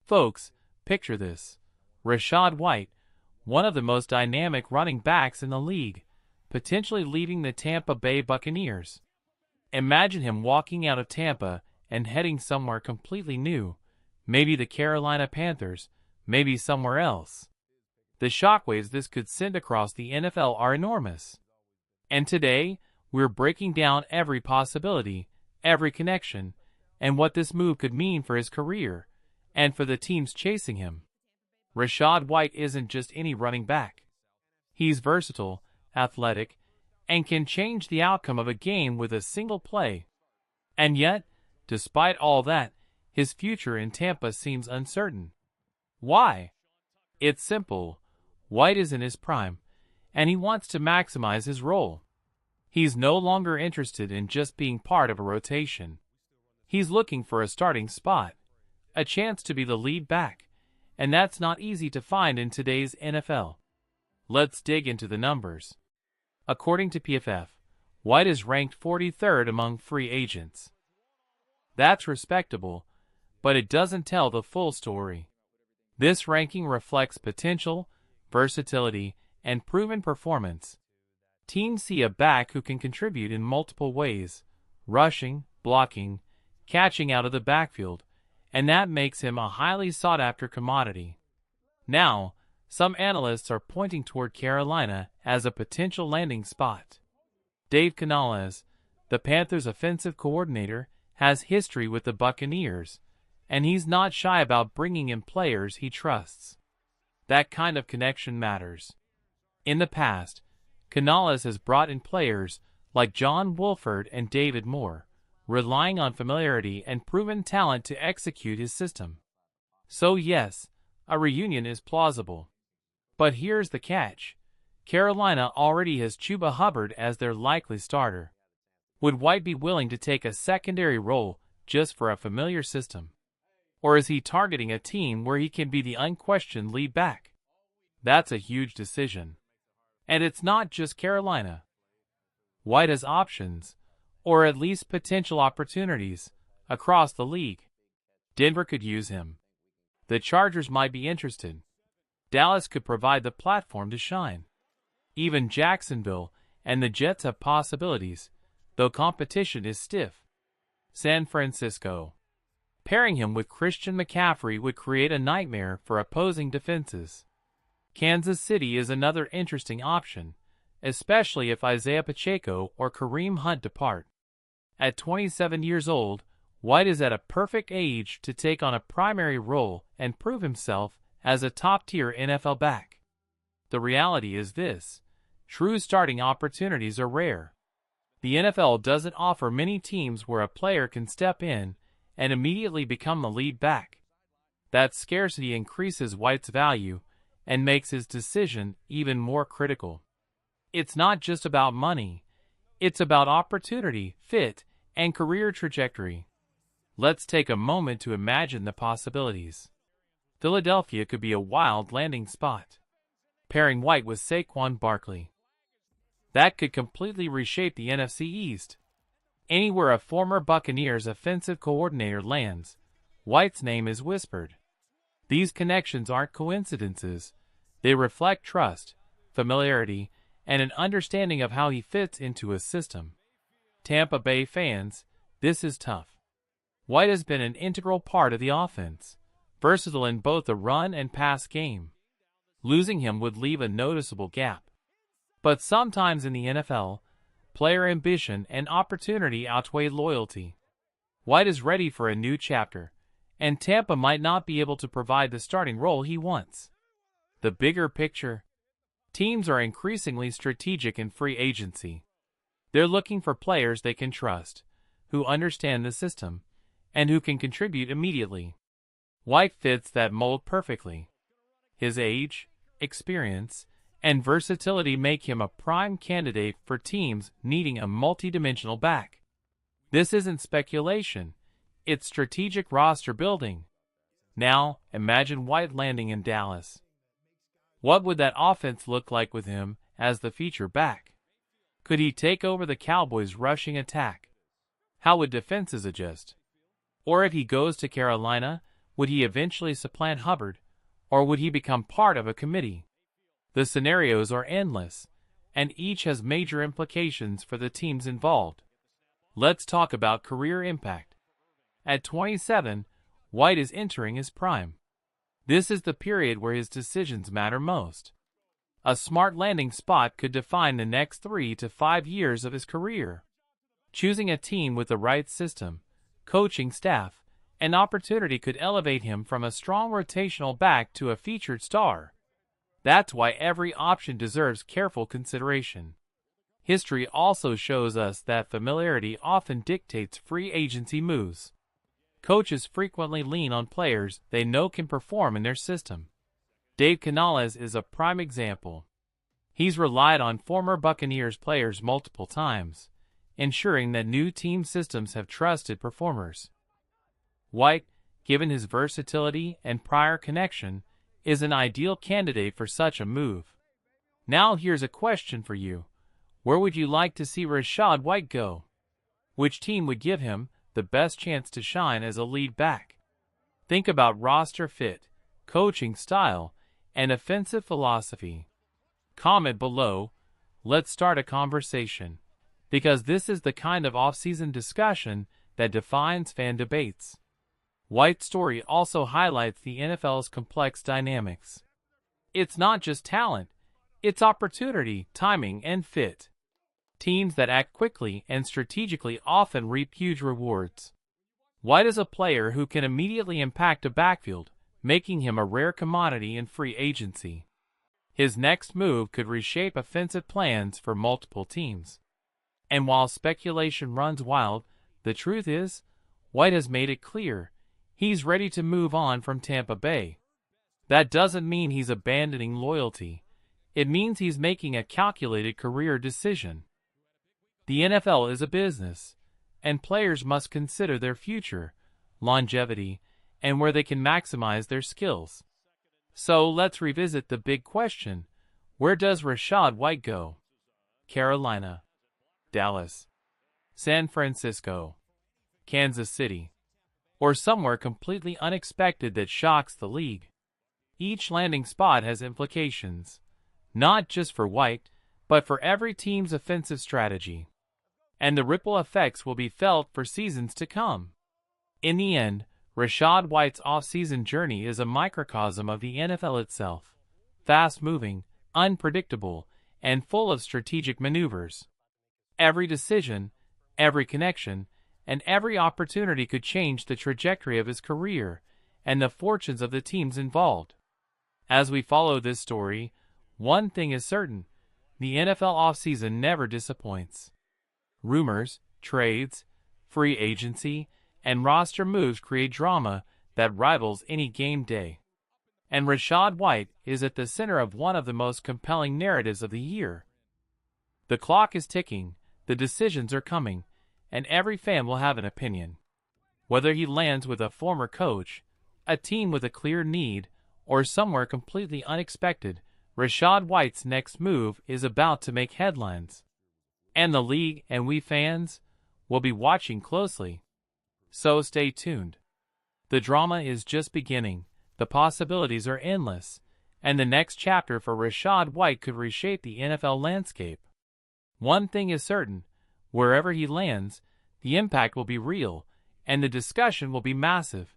Folks, picture this. Rashad White, one of the most dynamic running backs in the league, potentially leaving the Tampa Bay Buccaneers. Imagine him walking out of Tampa and heading somewhere completely new, maybe the Carolina Panthers, maybe somewhere else. The shockwaves this could send across the NFL are enormous. And today, we're breaking down every possibility, every connection, and what this move could mean for his career, and for the teams chasing him. Rashad White isn't just any running back. He's versatile, athletic, and can change the outcome of a game with a single play. And yet, despite all that, his future in Tampa seems uncertain. Why? It's simple. White is in his prime, and he wants to maximize his role. He's no longer interested in just being part of a rotation. He's looking for a starting spot, a chance to be the lead back, and that's not easy to find in today's NFL. Let's dig into the numbers. According to PFF, White is ranked 43rd among free agents. That's respectable, but it doesn't tell the full story. This ranking reflects potential, versatility, and proven performance. Teams see a back who can contribute in multiple ways: rushing, blocking, catching out of the backfield, and that makes him a highly sought-after commodity. Now, some analysts are pointing toward Carolina as a potential landing spot. Dave Canales, the Panthers' offensive coordinator, has history with the Buccaneers, and he's not shy about bringing in players he trusts. That kind of connection matters. In the past, Canales has brought in players like John Wolford and David Moore, relying on familiarity and proven talent to execute his system. So yes, a reunion is plausible. But here's the catch. Carolina already has Chuba Hubbard as their likely starter. Would White be willing to take a secondary role just for a familiar system? Or is he targeting a team where he can be the unquestioned lead back? That's a huge decision. And it's not just Carolina. White has options, or at least potential opportunities, across the league. Denver could use him. The Chargers might be interested. Dallas could provide the platform to shine. Even Jacksonville and the Jets have possibilities, though competition is stiff. San Francisco. Pairing him with Christian McCaffrey would create a nightmare for opposing defenses. Kansas City is another interesting option, especially if Isaiah Pacheco or Kareem Hunt depart. At 27 years old, White is at a perfect age to take on a primary role and prove himself as a top-tier NFL back. The reality is this: true starting opportunities are rare. The NFL doesn't offer many teams where a player can step in and immediately become the lead back. That scarcity increases White's value and makes his decision even more critical. It's not just about money. It's about opportunity, fit, and career trajectory. Let's take a moment to imagine the possibilities. Philadelphia could be a wild landing spot. Pairing White with Saquon Barkley. That could completely reshape the NFC East. Anywhere a former Buccaneers offensive coordinator lands, White's name is whispered. These connections aren't coincidences. They reflect trust, familiarity, and an understanding of how he fits into a system. Tampa Bay fans, this is tough. White has been an integral part of the offense, versatile in both the run and pass game. Losing him would leave a noticeable gap. But sometimes in the NFL, player ambition and opportunity outweigh loyalty. White is ready for a new chapter, and Tampa might not be able to provide the starting role he wants. The bigger picture: teams are increasingly strategic in free agency. They're looking for players they can trust, who understand the system, and who can contribute immediately. White fits that mold perfectly. His age, experience, and versatility make him a prime candidate for teams needing a multi-dimensional back. This isn't speculation, it's strategic roster building. Now, imagine White landing in Dallas. What would that offense look like with him as the feature back? Could he take over the Cowboys' rushing attack? How would defenses adjust? Or if he goes to Carolina, Would he eventually supplant Hubbard, or would he become part of a committee? The scenarios are endless, and each has major implications for the teams involved. Let's talk about career impact. At 27, White is entering his prime. This is the period where his decisions matter most. A smart landing spot could define the next 3 to 5 years of his career. Choosing a team with the right system, coaching staff, and opportunity could elevate him from a strong rotational back to a featured star. That's why every option deserves careful consideration. History also shows us that familiarity often dictates free agency moves. Coaches frequently lean on players they know can perform in their system. Dave Canales is a prime example. He's relied on former Buccaneers players multiple times, ensuring that new team systems have trusted performers. White, given his versatility and prior connection, is an ideal candidate for such a move. Now here's a question for you. Where would you like to see Rashad White go? Which team would give him the best chance to shine as a lead back? Think about roster fit, coaching style, and offensive philosophy. Comment below. Let's start a conversation, because this is the kind of off-season discussion that defines fan debates. White's story also highlights the NFL's complex dynamics. It's not just talent, it's opportunity, timing, and fit. Teams that act quickly and strategically often reap huge rewards. White is a player who can immediately impact a backfield, making him a rare commodity in free agency. His next move could reshape offensive plans for multiple teams. And while speculation runs wild, the truth is, White has made it clear he's ready to move on from Tampa Bay. That doesn't mean he's abandoning loyalty. It means he's making a calculated career decision. The NFL is a business, and players must consider their future, longevity, and where they can maximize their skills. So let's revisit the big question. Where does Rashad White go? Carolina, Dallas, San Francisco, Kansas City, or somewhere completely unexpected that shocks the league? Each landing spot has implications, not just for White, but for every team's offensive strategy. And the ripple effects will be felt for seasons to come. In the end, Rashad White's off-season journey is a microcosm of the NFL itself, fast-moving, unpredictable, and full of strategic maneuvers. Every decision, every connection, and every opportunity could change the trajectory of his career and the fortunes of the teams involved. As we follow this story, one thing is certain: the NFL offseason never disappoints. Rumors, trades, free agency, and roster moves create drama that rivals any game day. And Rashad White is at the center of one of the most compelling narratives of the year. The clock is ticking, the decisions are coming, and every fan will have an opinion. Whether he lands with a former coach, a team with a clear need, or somewhere completely unexpected, Rashad White's next move is about to make headlines. And the league and we fans will be watching closely. So stay tuned. The drama is just beginning, the possibilities are endless, and the next chapter for Rashad White could reshape the NFL landscape. One thing is certain: wherever he lands, the impact will be real, and the discussion will be massive.